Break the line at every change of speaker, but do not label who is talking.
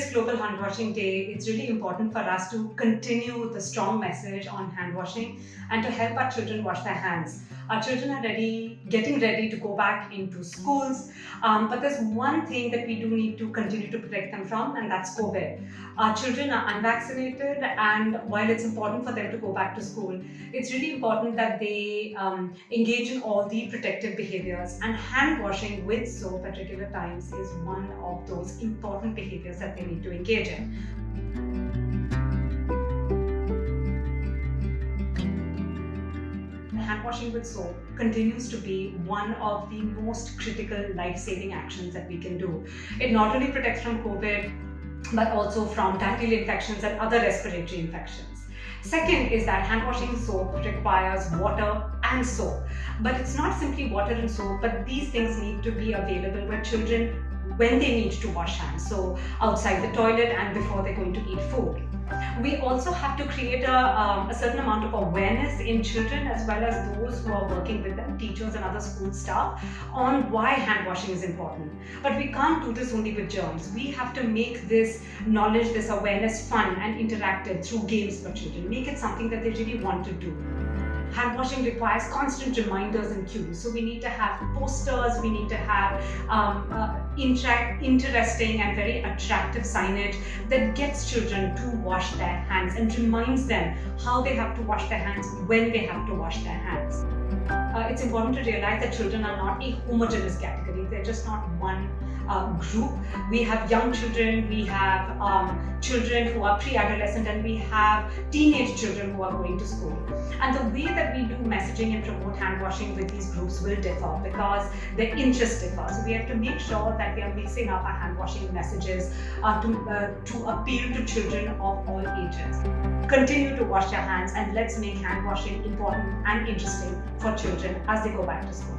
this Global Hand Washing Day, it's really important for us to continue the strong message on hand washing and to help our children wash their hands. Our children are getting ready to go back into schools, but there's one thing that we do need to continue to protect them from, and that's COVID. Our children are unvaccinated, and while it's important for them to go back to school, it's really important that they engage in all the protective behaviors, and hand washing with soap at regular times is one of those important behaviors that they need to engage in. Hand washing with soap continues to be one of the most critical life-saving actions that we can do. It not only protects from COVID, but also from diarrheal infections and other respiratory infections. Second is that hand washing soap requires water and soap. But it's not simply water and soap, but these things need to be available when they need to wash hands. So outside the toilet and before they're going to eat food. We also have to create a certain amount of awareness in children as well as those who are working with them, teachers and other school staff, on why hand washing is important. But we can't do this only with germs. We have to make this knowledge, this awareness fun and interactive through games for children. Make it something that they really want to do. Hand washing requires constant reminders and cues. So we need to have posters, we need to have interesting and very attractive signage that gets children to wash their hands and reminds them how they have to wash their hands when they have to wash their hands. It's important to realize that children are not a homogeneous category. They're just not one group. We have young children, we have children who are pre-adolescent, and we have teenage children who are going to school. And the way that we do messaging and promote hand washing with these groups will differ because their interests differ. So we have to make sure that we are mixing up our hand washing messages to appeal to children of all ages. Continue to wash your hands, and let's make hand washing important and interesting for children as they go back to school.